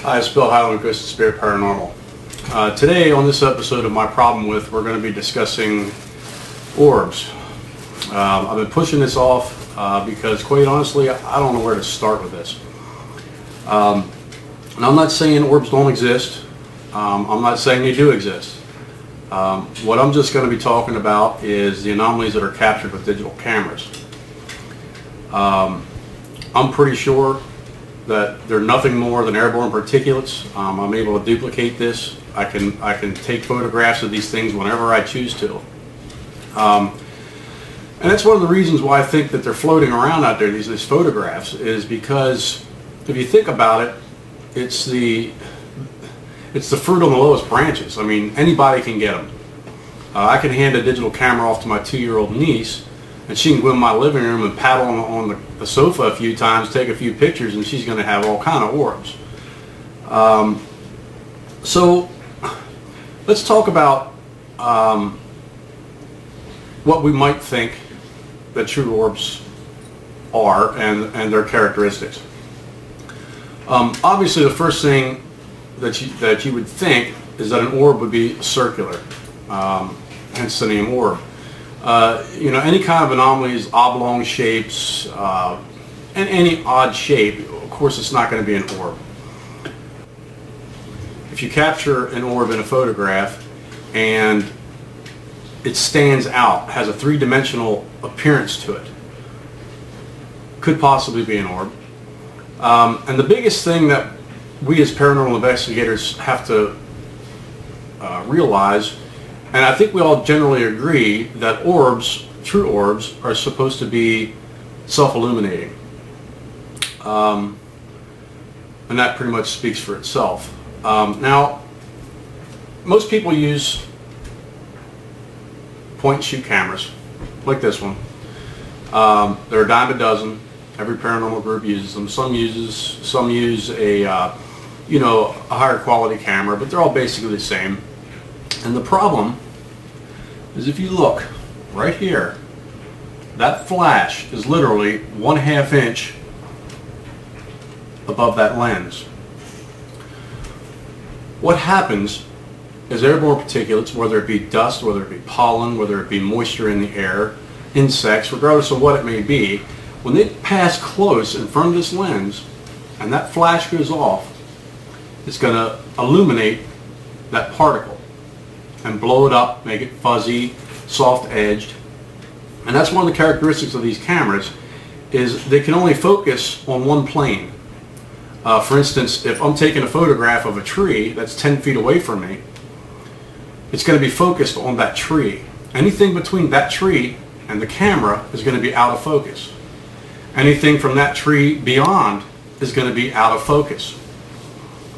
Hi, it's Bill Heiland with Ghost and Spirit Paranormal. Today on this episode of My Problem With, we're going to be discussing orbs. I've been pushing this off because quite honestly I don't know where to start with this. And I'm not saying orbs don't exist. I'm not saying they do exist. What I'm just going to be talking about is the anomalies that are captured with digital cameras. I'm pretty sure that they're nothing more than airborne particulates. I'm able to duplicate this. I can take photographs of these things whenever I choose to. And that's one of the reasons why I think that they're floating around out there, these photographs, is because if you think about it, it's the fruit on the lowest branches. I mean, anybody can get them. I can hand a digital camera off to my 2-year-old niece, and she can go in my living room and paddle on the sofa a few times, take a few pictures, and she's going to have all kind of orbs. So let's talk about what we might think that true orbs are and their characteristics. Obviously, the first thing that you would think is that an orb would be circular, hence the name orb. You know, any kind of anomalies, oblong shapes, and any odd shape, of course it's not going to be an orb. If you capture an orb in a photograph and it stands out, has a three-dimensional appearance to it, could possibly be an orb. And the biggest thing that we as paranormal investigators have to realize, and I think we all generally agree, that orbs, true orbs, are supposed to be self-illuminating. And that pretty much speaks for itself. Now, most people use point-and-shoot cameras, like this one. They're a dime a dozen. Every paranormal group uses them. Some use a you know, a higher quality camera, but they're all basically the same. And the problem is, if you look right here, that flash is literally 1/2 inch above that lens. What happens is airborne particulates, whether it be dust, whether it be pollen, whether it be moisture in the air, insects, regardless of what it may be, when they pass close in front of this lens and that flash goes off, it's going to illuminate that particle and blow it up, make it fuzzy, soft-edged. And that's one of the characteristics of these cameras, is they can only focus on one plane. For instance, if I'm taking a photograph of a tree that's 10 feet away from me, it's going to be focused on that tree. Anything between that tree and the camera is going to be out of focus. Anything from that tree beyond is going to be out of focus.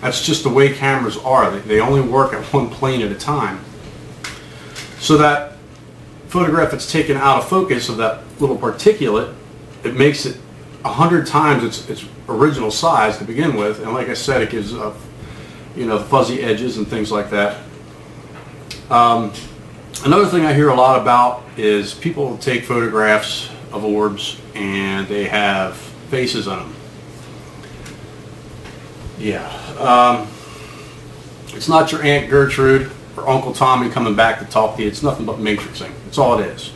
That's just the way cameras are. They only work at one plane at a time. So that photograph that's taken out of focus of that little particulate, it makes it 100 times its original size to begin with, and like I said, it gives you know, fuzzy edges and things like that. Another thing I hear a lot about is people take photographs of orbs and they have faces on them. Yeah, it's not your Aunt Gertrude or Uncle Tommy coming back to talk to you. It's nothing but matrixing. That's all it is.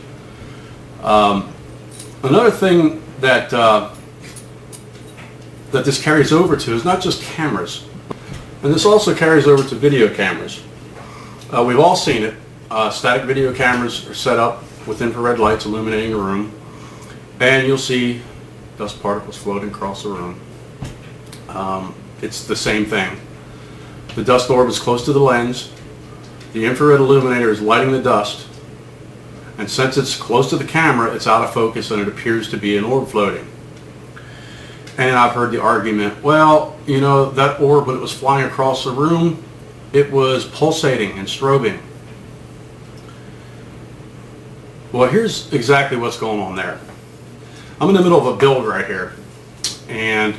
Another thing that that this carries over to is not just cameras, and this also carries over to video cameras. We've all seen it. Static video cameras are set up with infrared lights illuminating a room, and you'll see dust particles floating across the room. It's the same thing. The dust orb is close to the lens. The infrared illuminator is lighting the dust, and since it's close to the camera, it's out of focus and it appears to be an orb floating. And I've heard the argument, well, you know, that orb, when it was flying across the room, it was pulsating and strobing. Well, here's exactly what's going on there. I'm in the middle of a build right here, and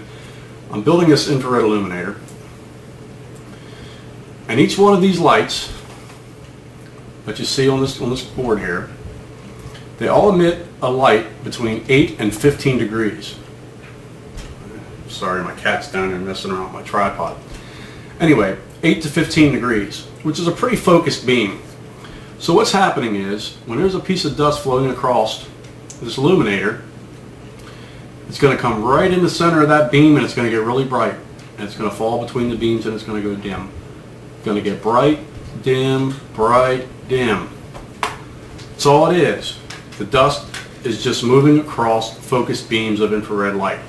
I'm building this infrared illuminator, and each one of these lights that you see on this board here, they all emit a light between 8 and 15 degrees. Sorry, my cat's down there messing around with my tripod. Anyway, 8 to 15 degrees, which is a pretty focused beam. So what's happening is, when there's a piece of dust floating across this illuminator, it's going to come right in the center of that beam, and it's going to get really bright. And it's going to fall between the beams, and it's going to go dim. It's going to get bright, dim, bright, dim. That's all it is. The dust is just moving across focused beams of infrared light.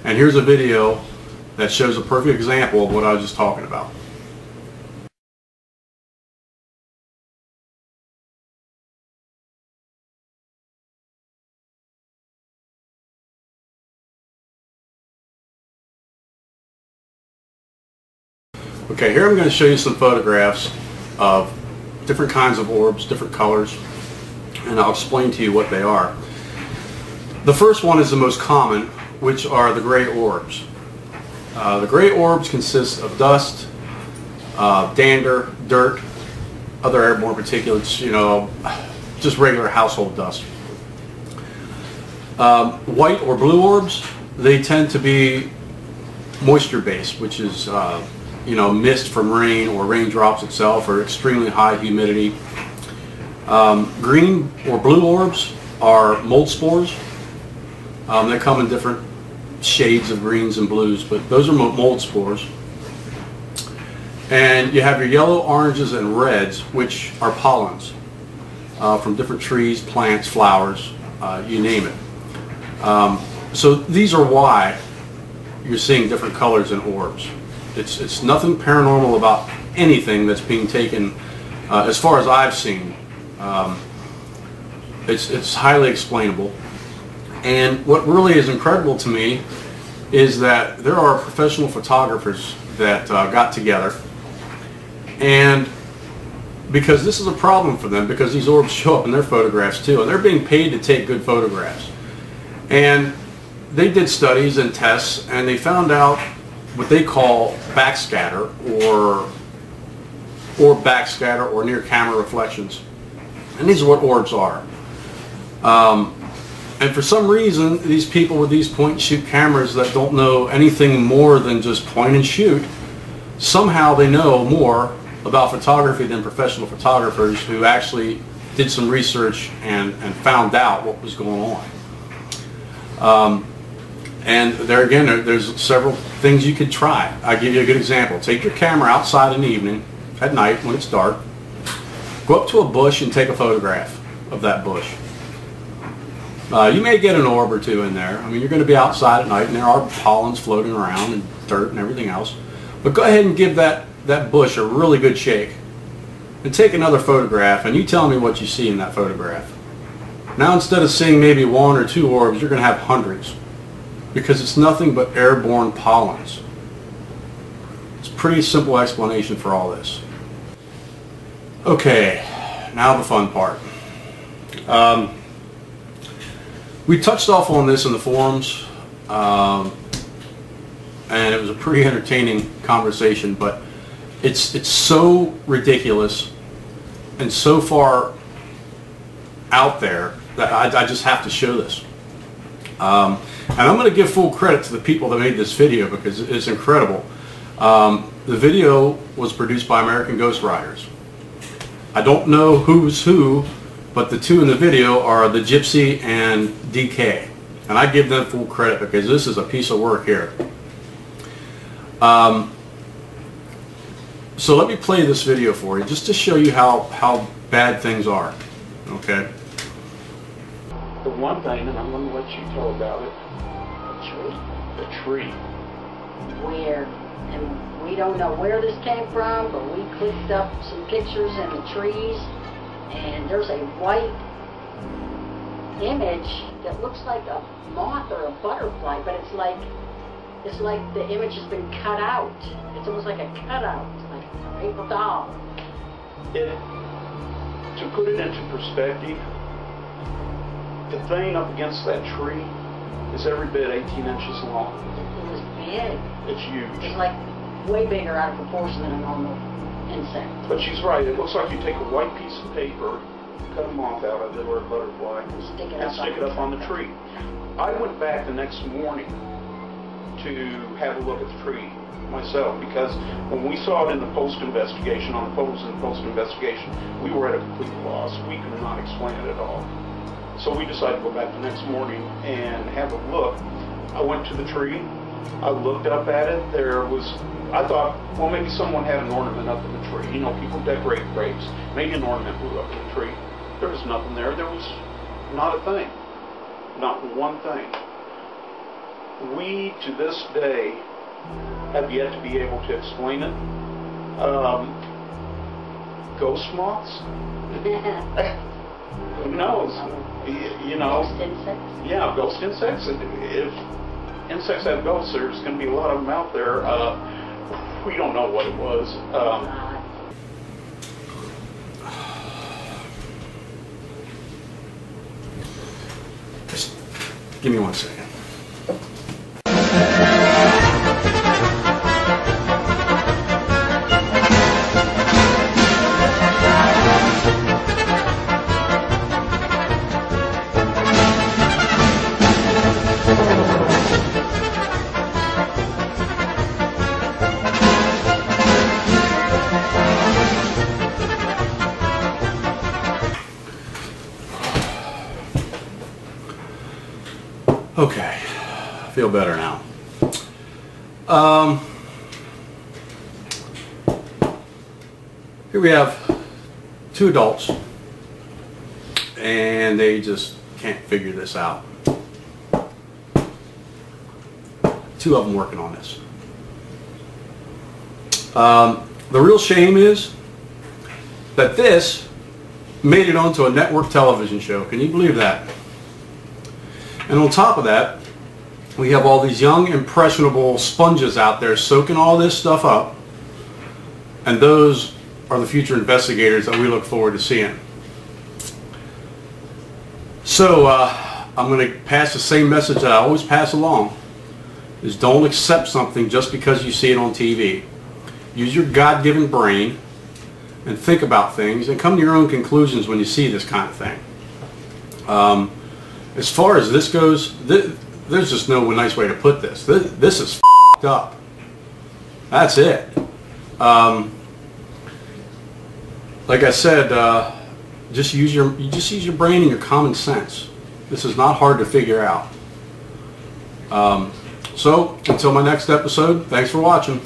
And here's a video that shows a perfect example of what I was just talking about. Okay, here I'm going to show you some photographs of different kinds of orbs, different colors, and I'll explain to you what they are. The first one is the most common, which are the gray orbs. The gray orbs consist of dust, dander, dirt, other airborne particulates, you know, just regular household dust. White or blue orbs, they tend to be moisture based, which is you know, mist from rain or raindrops itself, or extremely high humidity. Green or blue orbs are mold spores. They come in different shades of greens and blues, but those are mold spores. And you have your yellow, oranges, and reds, which are pollens from different trees, plants, flowers, you name it. So these are why you're seeing different colors in orbs. It's nothing paranormal about anything that's being taken, as far as I've seen. It's highly explainable. And what really is incredible to me is that there are professional photographers that got together, and because this is a problem for them, because these orbs show up in their photographs too, and they're being paid to take good photographs. And they did studies and tests, and they found out what they call backscatter or backscatter or near camera reflections. And these are what orbs are. And for some reason, these people with these point and shoot cameras that don't know anything more than just point and shoot, somehow they know more about photography than professional photographers who actually did some research and found out what was going on. And there again, there's several things you could try. I'll give you a good example. Take your camera outside in the evening, at night when it's dark. Go up to a bush and take a photograph of that bush. You may get an orb or two in there. I mean, you're going to be outside at night and there are pollens floating around and dirt and everything else. But go ahead and give that bush a really good shake. And take another photograph, and you tell me what you see in that photograph. Now, instead of seeing maybe one or two orbs, you're going to have hundreds, because it's nothing but airborne pollens. It's a pretty simple explanation for all this. Okay, now the fun part. We touched off on this in the forums, and it was a pretty entertaining conversation, but it's so ridiculous and so far out there that I just have to show this. And I'm going to give full credit to the people that made this video, because it's incredible. The video was produced by American Ghost Riders. I don't know who's who, but the two in the video are the Gypsy and DK. And I give them full credit, because this is a piece of work here. So let me play this video for you, just to show you how bad things are. Okay? The one thing, and I'm going to let you tell about it. The tree. Where, and we don't know where this came from, but we clicked up some pictures in the trees, and there's a white image that looks like a moth or a butterfly, but it's like the image has been cut out. It's almost like a cutout, like a paper doll. To put it into perspective, the thing up against that tree is every bit 18 inches long. It was big. It's huge. It's like way bigger out of proportion than a normal insect. But she's right. It looks like you take a white piece of paper, cut a moth out of it or a butterfly, and stick it up on the tree. I went back the next morning to have a look at the tree, myself, because when we saw it in the post-investigation, on the photos in the post-investigation, we were at a complete loss. We could not explain it at all. So we decided to go back the next morning and have a look. I went to the tree. I looked up at it. I thought, well, maybe someone had an ornament up in the tree. You know, people decorate grapes. Maybe an ornament blew up in the tree. There was nothing there. There was not a thing. Not one thing. We, to this day, have yet to be able to explain it. Ghost moths? Who knows? You know. Ghost insects? Yeah, ghost insects. If insects have ghosts, there's going to be a lot of them out there. We don't know what it was. Just give me 1 second. Okay, I feel better now. Here we have 2 adults, and they just can't figure this out. 2 of them working on this. The real shame is that this made it onto a network television show. Can you believe that? And on top of that, we have all these young, impressionable sponges out there soaking all this stuff up. And those are the future investigators that we look forward to seeing. So I'm going to pass the same message that I always pass along, is don't accept something just because you see it on TV. Use your God-given brain and think about things and come to your own conclusions when you see this kind of thing. As far as this goes, there's just no nice way to put this. This is f***ed up. That's it. Like I said, just use your brain and your common sense. This is not hard to figure out. So until my next episode, thanks for watching.